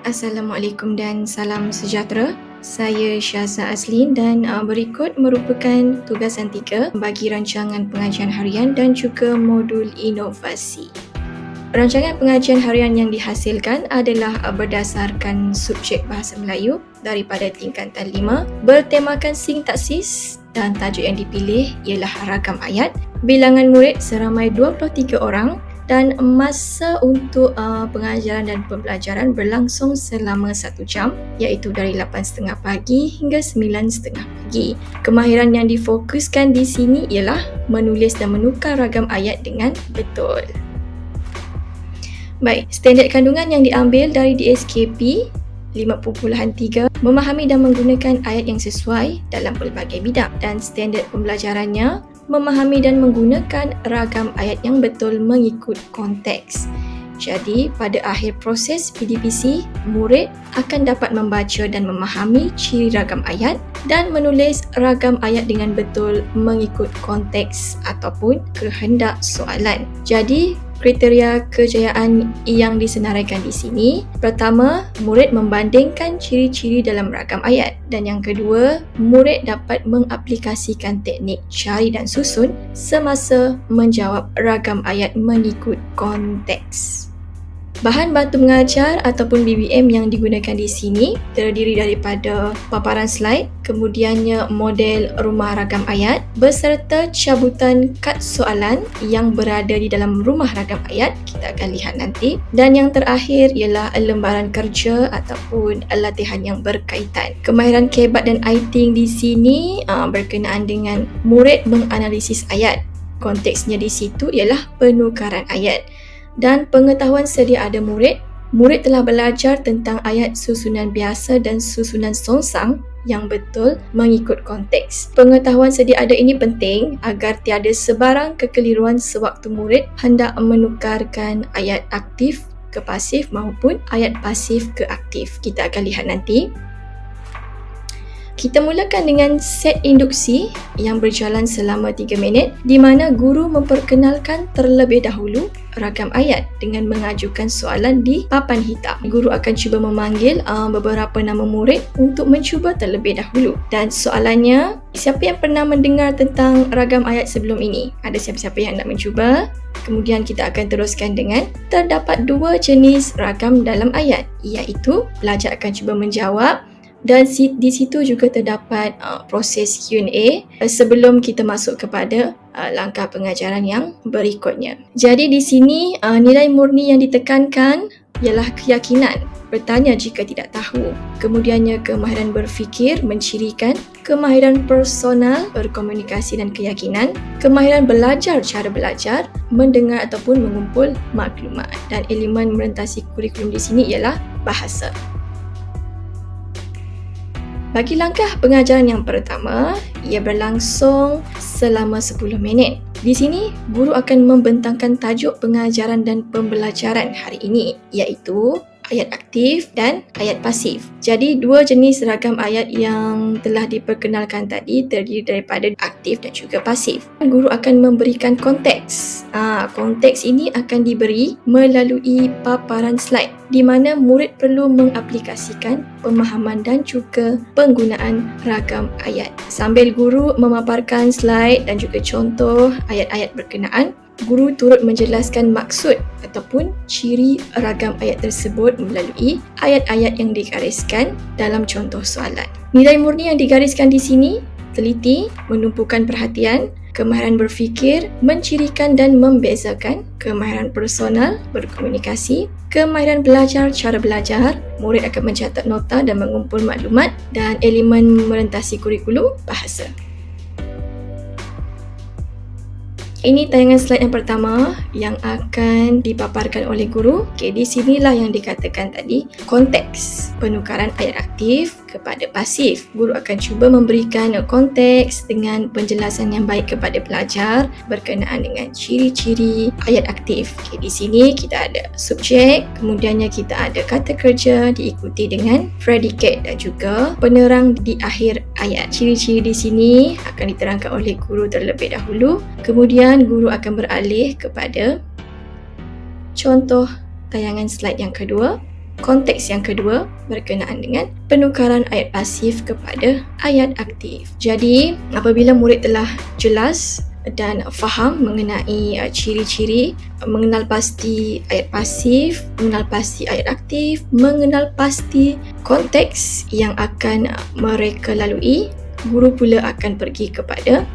Assalamualaikum dan salam sejahtera. Saya Syaza Azlin dan berikut merupakan tugasan 3 bagi rancangan pengajian harian dan juga modul inovasi. Rancangan pengajian harian yang dihasilkan adalah berdasarkan subjek Bahasa Melayu daripada tingkatan 5 bertemakan sintaksis dan tajuk yang dipilih ialah ragam ayat. Bilangan murid seramai 23 orang dan masa untuk pengajaran dan pembelajaran berlangsung selama 1 jam, iaitu dari 8.30 pagi hingga 9.30 pagi. Kemahiran yang difokuskan di sini ialah menulis dan menukar ragam ayat dengan betul. Baik, standard kandungan yang diambil dari DSKP 5.3 memahami dan menggunakan ayat yang sesuai dalam pelbagai bidang, dan standard pembelajarannya memahami dan menggunakan ragam ayat yang betul mengikut konteks. Jadi, pada akhir proses PDPC, murid akan dapat membaca dan memahami ciri ragam ayat dan menulis ragam ayat dengan betul mengikut konteks ataupun kehendak soalan. Jadi, kriteria kejayaan yang disenaraikan di sini, pertama, murid membandingkan ciri-ciri dalam ragam ayat, dan yang kedua, murid dapat mengaplikasikan teknik cari dan susun semasa menjawab ragam ayat mengikut konteks. Bahan bantu mengajar ataupun BBM yang digunakan di sini terdiri daripada paparan slide, kemudiannya model rumah ragam ayat beserta cabutan kad soalan yang berada di dalam rumah ragam ayat, kita akan lihat nanti, dan yang terakhir ialah lembaran kerja ataupun latihan yang berkaitan. Kemahiran kebat dan iting di sini berkenaan dengan murid menganalisis ayat. Konteksnya di situ ialah penukaran ayat. Dan pengetahuan sedia ada murid telah belajar tentang ayat susunan biasa dan susunan songsang yang betul mengikut konteks. Pengetahuan sedia ada ini penting agar tiada sebarang kekeliruan sewaktu murid hendak menukarkan ayat aktif ke pasif maupun ayat pasif ke aktif. Kita akan lihat nanti. Kita mulakan dengan set induksi yang berjalan selama 3 minit di mana guru memperkenalkan terlebih dahulu ragam ayat dengan mengajukan soalan di papan hitam. Guru akan cuba memanggil beberapa nama murid untuk mencuba terlebih dahulu. Dan soalannya, siapa yang pernah mendengar tentang ragam ayat sebelum ini? Ada siapa-siapa yang nak mencuba? Kemudian kita akan teruskan dengan terdapat 2 jenis ragam dalam ayat, iaitu pelajar akan cuba menjawab. Dan di situ juga terdapat proses Q&A sebelum kita masuk kepada langkah pengajaran yang berikutnya. Jadi di sini nilai murni yang ditekankan ialah keyakinan, bertanya jika tidak tahu. Kemudiannya kemahiran berfikir mencirikan, kemahiran personal, berkomunikasi dan keyakinan, kemahiran belajar, cara belajar, mendengar ataupun mengumpul maklumat. Dan elemen merentasi kurikulum di sini ialah bahasa. Bagi langkah pengajaran yang pertama, ia berlangsung selama 10 minit. Di sini, guru akan membentangkan tajuk pengajaran dan pembelajaran hari ini, iaitu ayat aktif dan ayat pasif. Jadi, 2 jenis ragam ayat yang telah diperkenalkan tadi terdiri daripada aktif dan juga pasif. Guru akan memberikan konteks. Konteks ini akan diberi melalui paparan slide di mana murid perlu mengaplikasikan pemahaman dan juga penggunaan ragam ayat. Sambil guru memaparkan slide dan juga contoh ayat-ayat berkenaan, guru turut menjelaskan maksud ataupun ciri ragam ayat tersebut melalui ayat-ayat yang digariskan dalam contoh soalan. Nilai murni yang digariskan di sini, teliti, menumpukan perhatian, kemahiran berfikir, mencirikan dan membezakan, kemahiran personal, berkomunikasi, kemahiran belajar, cara belajar, murid akan mencatat nota dan mengumpul maklumat, dan elemen merentasi kurikulum, bahasa. Ini tayangan slide yang pertama yang akan dipaparkan oleh guru. Okey, di sinilah yang dikatakan tadi, konteks penukaran ayat aktif kepada pasif. Guru akan cuba memberikan konteks dengan penjelasan yang baik kepada pelajar berkenaan dengan ciri-ciri ayat aktif. Okey, di sini kita ada subjek, kemudiannya kita ada kata kerja diikuti dengan predicate dan juga penerang di akhir ayat. Ciri-ciri di sini akan diterangkan oleh guru terlebih dahulu. Kemudian guru akan beralih kepada contoh tayangan slide yang kedua. Konteks yang kedua berkenaan dengan penukaran ayat pasif kepada ayat aktif. Jadi, apabila murid telah jelas dan faham mengenai ciri-ciri, mengenal pasti ayat pasif, mengenal pasti ayat aktif, mengenal pasti konteks yang akan mereka lalui, guru pula akan pergi kepada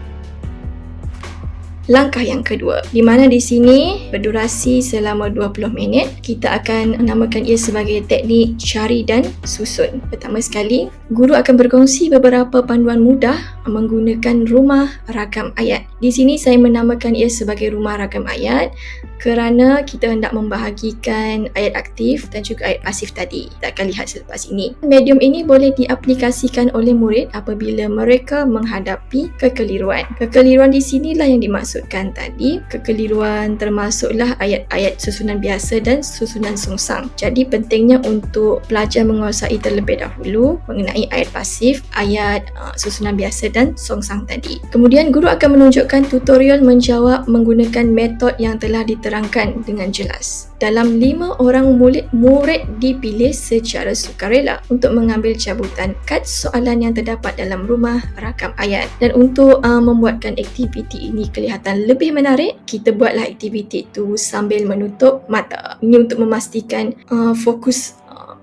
langkah yang kedua, di mana di sini berdurasi selama 20 minit. Kita akan namakan ia sebagai teknik cari dan susun. Pertama sekali, guru akan berkongsi beberapa panduan mudah menggunakan rumah ragam ayat. Di sini saya menamakan ia sebagai rumah ragam ayat kerana kita hendak membahagikan ayat aktif dan juga ayat pasif tadi. Kita akan lihat selepas ini. Medium ini boleh diaplikasikan oleh murid apabila mereka menghadapi kekeliruan. Kekeliruan di sinilah yang dimaksudkan tadi. Kekeliruan termasuklah ayat-ayat susunan biasa dan susunan songsang. Jadi pentingnya untuk pelajar menguasai terlebih dahulu mengenai ayat pasif, ayat susunan biasa dan songsang tadi. Kemudian guru akan menunjukkan tutorial menjawab menggunakan metod yang telah diterangkan dengan jelas. Dalam 5 orang murid dipilih secara sukarela untuk mengambil cabutan kad soalan yang terdapat dalam rumah rakam ayat. Dan untuk membuatkan aktiviti ini kelihatan lebih menarik, kita buatlah aktiviti itu sambil menutup mata. Ini untuk memastikan fokus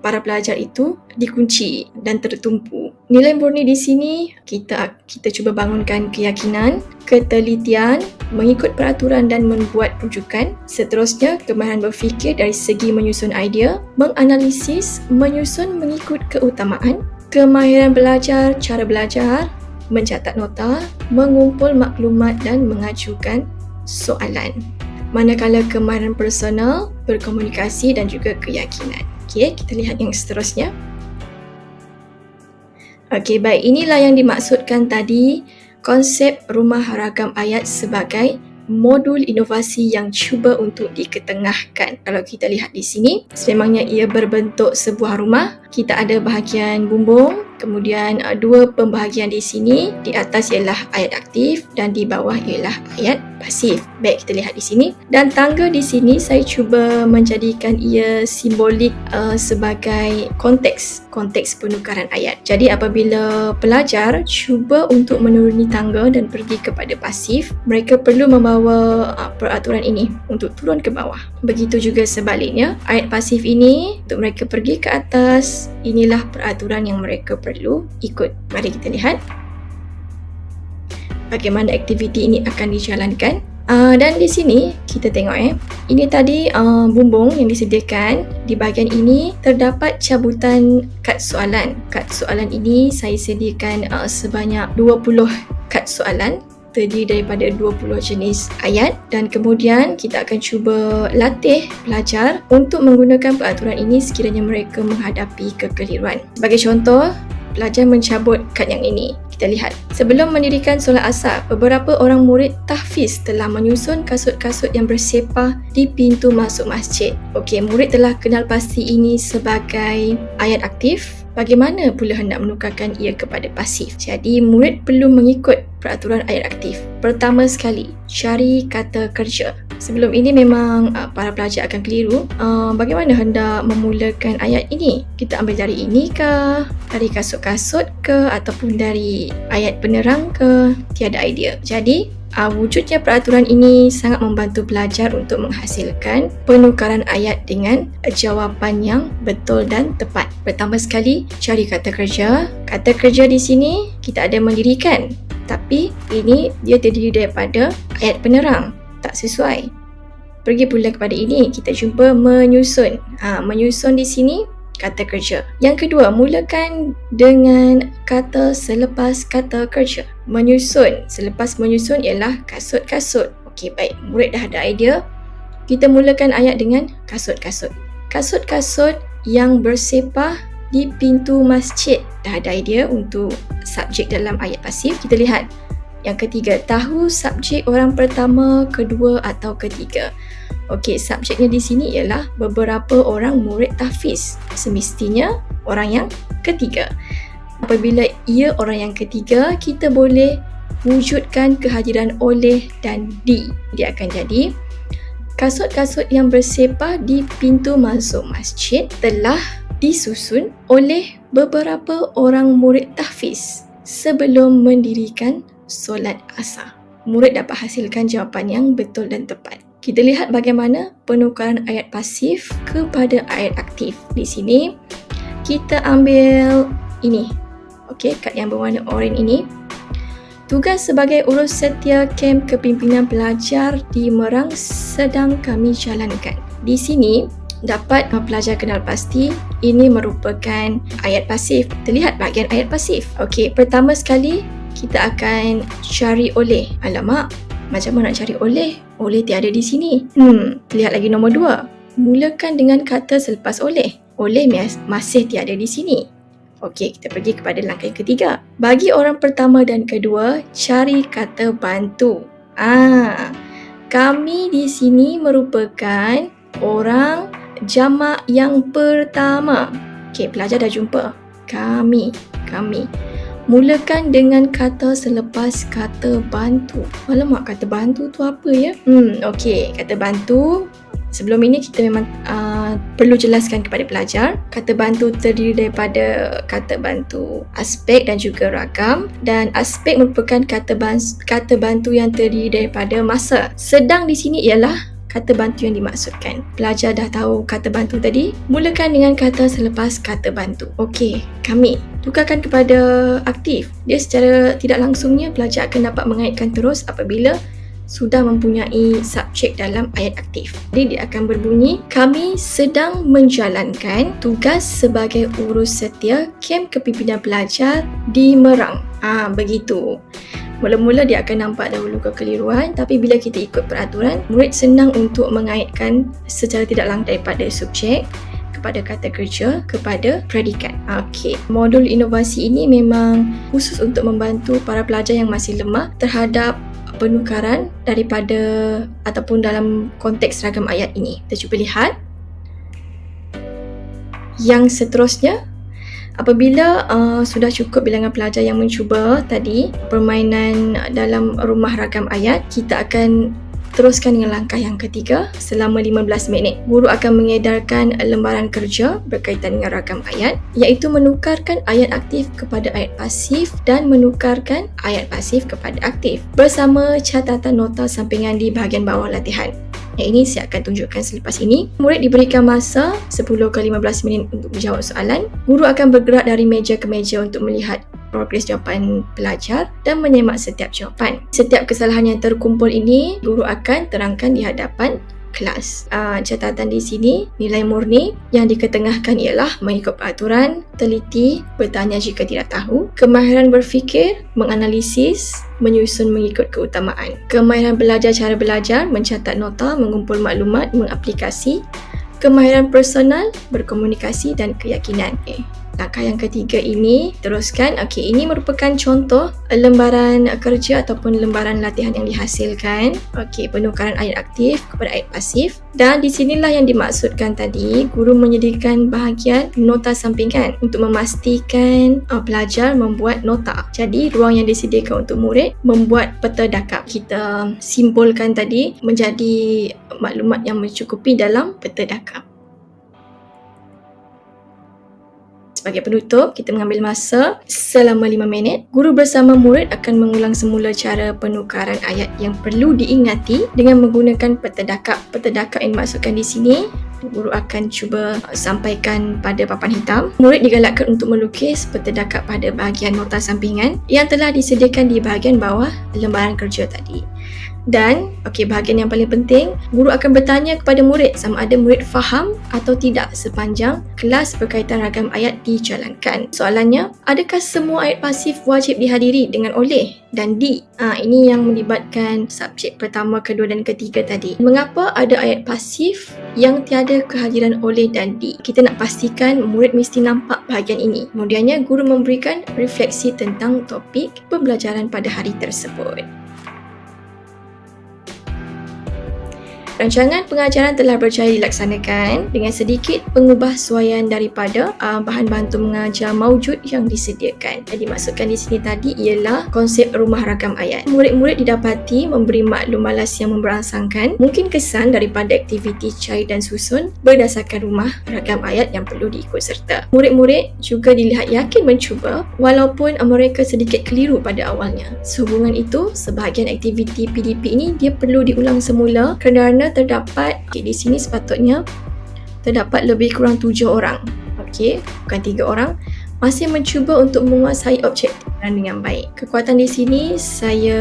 para pelajar itu dikunci dan tertumpu. Nilai murni di sini kita cuba bangunkan keyakinan, ketelitian, mengikut peraturan dan membuat rujukan. Seterusnya, kemahiran berfikir dari segi menyusun idea, menganalisis, menyusun mengikut keutamaan, kemahiran belajar, cara belajar, mencatat nota, mengumpul maklumat dan mengajukan soalan. Manakala kemahiran personal, berkomunikasi dan juga keyakinan. Okey, kita lihat yang seterusnya. Okey, baik. Inilah yang dimaksudkan tadi konsep rumah ragam ayat sebagai modul inovasi yang cuba untuk diketengahkan. Kalau kita lihat di sini, sememangnya ia berbentuk sebuah rumah. Kita ada bahagian bumbung, kemudian dua pembahagian di sini. Di atas ialah ayat aktif dan di bawah ialah ayat pasif. Baik, kita lihat di sini. Dan tangga di sini saya cuba menjadikan ia simbolik sebagai konteks penukaran ayat. Jadi apabila pelajar cuba untuk menuruni tangga dan pergi kepada pasif, mereka perlu membawa peraturan ini untuk turun ke bawah. Begitu juga sebaliknya, ayat pasif ini untuk mereka pergi ke atas. Inilah peraturan yang mereka perlu ikut. Mari kita lihat bagaimana aktiviti ini akan dijalankan. Dan di sini kita tengok ini tadi bumbung yang disediakan. Di bahagian ini terdapat cabutan kad soalan. Kad soalan ini saya sediakan sebanyak 20 kad soalan, terdiri daripada 20 jenis ayat, dan kemudian kita akan cuba latih pelajar untuk menggunakan peraturan ini sekiranya mereka menghadapi kekeliruan. Sebagai contoh, pelajar mencabut kad yang ini. Kita lihat. Sebelum mendirikan solat asar, beberapa orang murid tahfiz telah menyusun kasut-kasut yang bersepah di pintu masuk masjid. Okey, murid telah kenal pasti ini sebagai ayat aktif. Bagaimana pula hendak menukarkan ia kepada pasif? Jadi, murid perlu mengikut peraturan ayat aktif. Pertama sekali, cari kata kerja. Sebelum ini memang para pelajar akan keliru. Bagaimana hendak memulakan ayat ini? Kita ambil dari ini ke, dari kasut-kasut ke, ataupun dari ayat penerang ke? Tiada idea. Jadi, wujudnya peraturan ini sangat membantu pelajar untuk menghasilkan penukaran ayat dengan jawapan yang betul dan tepat. Pertama sekali, cari kata kerja. Kata kerja di sini kita ada mendirikan, tapi ini dia terdiri daripada ayat penerang. Tak sesuai. Pergi pula kepada ini, kita jumpa menyusun. Menyusun di sini kata kerja. Yang kedua, mulakan dengan kata selepas kata kerja. Menyusun. Selepas menyusun ialah kasut-kasut. Okey, baik. Murid dah ada idea. Kita mulakan ayat dengan kasut-kasut. Kasut-kasut yang bersepah di pintu masjid. Dah ada idea untuk subjek dalam ayat pasif. Kita lihat. Yang ketiga, tahu subjek orang pertama, kedua atau ketiga. Okey, subjeknya di sini ialah beberapa orang murid tahfiz. Semestinya orang yang ketiga. Apabila ia orang yang ketiga, kita boleh wujudkan kehadiran oleh dan di. Dia akan jadi Kasut-kasut yang bersepah di pintu masuk masjid telah disusun oleh beberapa orang murid tahfiz sebelum mendirikan solat asar. Murid dapat hasilkan jawapan yang betul dan tepat. Kita lihat bagaimana penukaran ayat pasif kepada ayat aktif. Di sini kita ambil ini. Okey, kad yang berwarna oranye ini. Tugas sebagai urus setia kem kepimpinan pelajar di Merang sedang kami jalankan. Di sini dapat pelajar kenal pasti ini merupakan ayat pasif. Terlihat bahagian ayat pasif. Okey, pertama sekali kita akan cari oleh. Alamak, macam mana nak cari oleh? Oleh tiada di sini. Terlihat lagi nombor 2. Mulakan dengan kata selepas oleh. Oleh masih tiada di sini. Okey, kita pergi kepada langkah yang ketiga. Bagi orang pertama dan kedua, cari kata bantu. Kami di sini merupakan orang jamak yang pertama. Okey, pelajar dah jumpa. Kami. Mulakan dengan kata selepas kata bantu. Alamak, kata bantu tu apa ya? Okey, kata bantu. Sebelum ini kita memang perlu jelaskan kepada pelajar. Kata bantu terdiri daripada kata bantu aspek dan juga ragam. Dan aspek merupakan kata bantu yang terdiri daripada masa. Sedang di sini ialah kata bantu yang dimaksudkan. Pelajar dah tahu kata bantu tadi. Mulakan dengan kata selepas kata bantu. Okey, kami. Tukarkan kepada aktif. Dia secara tidak langsungnya pelajar akan dapat mengaitkan terus apabila sudah mempunyai subjek dalam ayat aktif. Jadi dia akan berbunyi, kami sedang menjalankan tugas sebagai urus setia kem kepimpinan pelajar di Merang. Begitu. Mula-mula dia akan nampak dahulu kekeliruan, tapi bila kita ikut peraturan, murid senang untuk mengaitkan secara tidak langsung daripada subjek kepada kata kerja kepada predikat. Okey, modul inovasi ini memang khusus untuk membantu para pelajar yang masih lemah terhadap penukaran daripada ataupun dalam konteks ragam ayat ini. Kita cuba lihat. Yang seterusnya, apabila sudah cukup bilangan pelajar yang mencuba tadi permainan dalam rumah ragam ayat, kita akan teruskan dengan langkah yang ketiga selama 15 minit. Guru akan mengedarkan lembaran kerja berkaitan dengan ragam ayat, iaitu menukarkan ayat aktif kepada ayat pasif dan menukarkan ayat pasif kepada aktif bersama catatan nota sampingan di bahagian bawah latihan. Yang ini saya akan tunjukkan selepas ini. Murid diberikan masa 10 ke 15 minit untuk menjawab soalan. Guru akan bergerak dari meja ke meja untuk melihat progres jawapan pelajar dan menyemak setiap jawapan. Setiap kesalahan yang terkumpul ini, guru akan terangkan di hadapan kelas. Catatan di sini, nilai murni yang diketengahkan ialah mengikut peraturan, teliti, bertanya jika tidak tahu, kemahiran berfikir, menganalisis, menyusun mengikut keutamaan. Kemahiran belajar cara belajar, mencatat nota, mengumpul maklumat, mengaplikasi, kemahiran personal, berkomunikasi dan keyakinan. Langkah yang ketiga ini teruskan. Okey, ini merupakan contoh lembaran kerja ataupun lembaran latihan yang dihasilkan. Okey, penukaran ayat aktif kepada ayat pasif. Dan di sinilah yang dimaksudkan tadi, guru menyediakan bahagian nota sampingan untuk memastikan pelajar membuat nota. Jadi, ruang yang disediakan untuk murid membuat peta dakap. Kita simbolkan tadi menjadi maklumat yang mencukupi dalam peta dakap. Sebagai penutup, kita mengambil masa selama 5 minit. Guru bersama murid akan mengulang semula cara penukaran ayat yang perlu diingati dengan menggunakan peta dakap. Peta dakap yang dimaksudkan di sini, guru akan cuba sampaikan pada papan hitam. Murid digalakkan untuk melukis peta dakap pada bahagian nota sampingan yang telah disediakan di bahagian bawah lembaran kerja tadi. Dan, bahagian yang paling penting, guru akan bertanya kepada murid sama ada murid faham atau tidak sepanjang kelas berkaitan ragam ayat dijalankan. Soalannya, adakah semua ayat pasif wajib dihadiri dengan oleh dan di? Ini yang melibatkan subjek pertama, kedua dan ketiga tadi. Mengapa ada ayat pasif yang tiada kehadiran oleh dan di? Kita nak pastikan murid mesti nampak bahagian ini. Kemudiannya, guru memberikan refleksi tentang topik pembelajaran pada hari tersebut. Rancangan pengajaran telah berjaya dilaksanakan dengan sedikit pengubahsuaian daripada bahan bantu mengajar maujud yang disediakan. Yang dimaksudkan di sini tadi ialah konsep rumah ragam ayat. Murid-murid didapati memberi maklum malas yang memberangsangkan mungkin kesan daripada aktiviti cari dan susun berdasarkan rumah ragam ayat yang perlu diikut serta. Murid-murid juga dilihat yakin mencuba walaupun mereka sedikit keliru pada awalnya. Sehubungan itu, sebahagian aktiviti PDP ini dia perlu diulang semula kerana terdapat di sini sepatutnya terdapat lebih kurang 7 orang. Bukan 3 orang masih mencuba untuk menguasai objektif dengan baik. Kekuatan di sini saya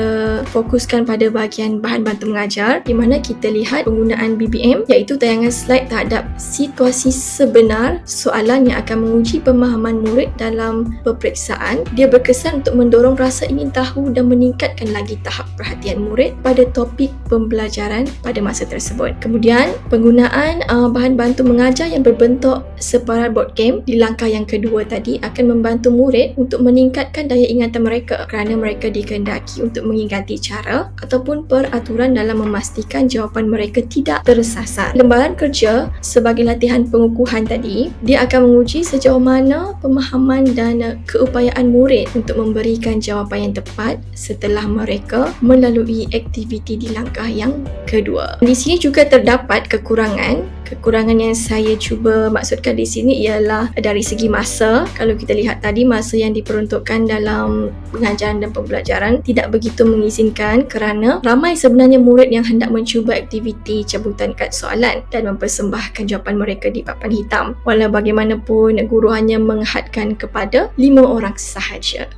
fokuskan pada bahagian bahan bantu mengajar di mana kita lihat penggunaan BBM iaitu tayangan slide terhadap situasi sebenar soalan yang akan menguji pemahaman murid dalam peperiksaan. Dia berkesan untuk mendorong rasa ingin tahu dan meningkatkan lagi tahap perhatian murid pada topik pembelajaran pada masa tersebut. Kemudian penggunaan bahan bantu mengajar yang berbentuk separuh board game di langkah yang kedua tadi akan membantu murid untuk meningkatkan daya ingatan mereka kerana mereka dikehendaki untuk mengingati cara ataupun peraturan dalam memastikan jawapan mereka tidak tersasar. Lembaran kerja sebagai latihan pengukuhan tadi, dia akan menguji sejauh mana pemahaman dan keupayaan murid untuk memberikan jawapan yang tepat setelah mereka melalui aktiviti di langkah yang kedua. Di sini juga terdapat kekurangan yang saya cuba maksudkan di sini ialah dari segi masa. Kalau kita lihat tadi, masa yang diperuntukkan dalam pengajaran dan pembelajaran tidak begitu mengizinkan kerana ramai sebenarnya murid yang hendak mencuba aktiviti cabutan kad soalan dan mempersembahkan jawapan mereka di papan hitam. Walau bagaimanapun, guru hanya menghadkan kepada 5 orang sahaja.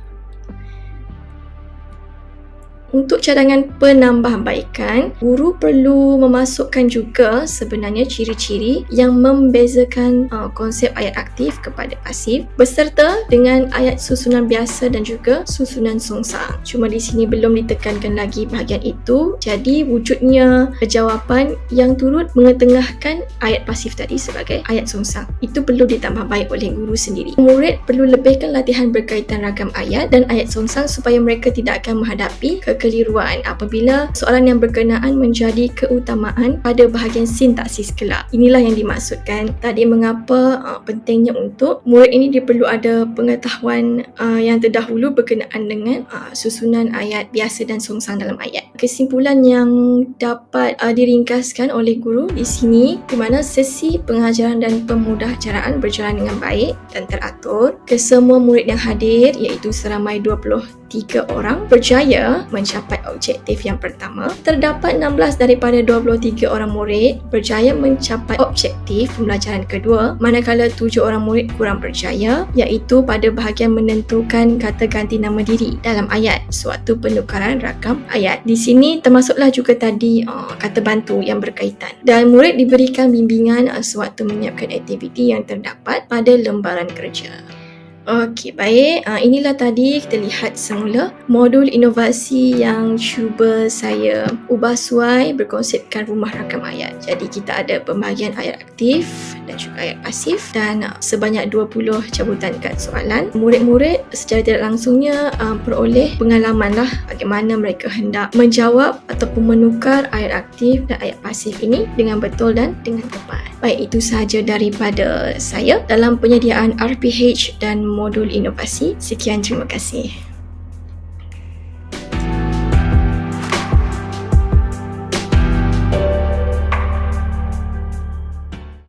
Untuk cadangan penambahbaikan, guru perlu memasukkan juga sebenarnya ciri-ciri yang membezakan konsep ayat aktif kepada pasif beserta dengan ayat susunan biasa dan juga susunan songsang. Cuma di sini belum ditekankan lagi bahagian itu. Jadi wujudnya jawapan yang turut mengetengahkan ayat pasif tadi sebagai ayat songsang. Itu perlu ditambah baik oleh guru sendiri. Murid perlu lebihkan latihan berkaitan ragam ayat dan ayat songsang supaya mereka tidak akan menghadapi kekeliruan apabila soalan yang berkenaan menjadi keutamaan pada bahagian sintaksis kelak. Inilah yang dimaksudkan tadi mengapa pentingnya untuk murid ini dia perlu ada pengetahuan yang terdahulu berkenaan dengan susunan ayat biasa dan songsang dalam ayat. Kesimpulan yang dapat diringkaskan oleh guru di sini di mana sesi pengajaran dan pemudahcaraan berjalan dengan baik dan teratur. Kesemua murid yang hadir iaitu seramai 23 orang berjaya mencapai objektif yang pertama. Terdapat 16 daripada 23 orang murid berjaya mencapai objektif pembelajaran kedua, manakala 7 orang murid kurang berjaya iaitu pada bahagian menentukan kata ganti nama diri dalam ayat sewaktu penukaran rakam ayat. Di sini termasuklah juga tadi kata bantu yang berkaitan dan murid diberikan bimbingan sewaktu menyiapkan aktiviti yang terdapat pada lembaran kerja. Okey, baik. Inilah tadi kita lihat semula modul inovasi yang cuba saya ubah suai berkonsepkan rumah rakam ayat. Jadi kita ada pembahagian ayat aktif dan juga ayat pasif dan sebanyak 20 cabutan kad soalan. Murid-murid secara tidak langsungnya peroleh pengalaman lah bagaimana mereka hendak menjawab ataupun menukar ayat aktif dan ayat pasif ini dengan betul dan dengan tepat. Baik, itu sahaja daripada saya dalam penyediaan RPH dan modul inovasi. Sekian, terima kasih.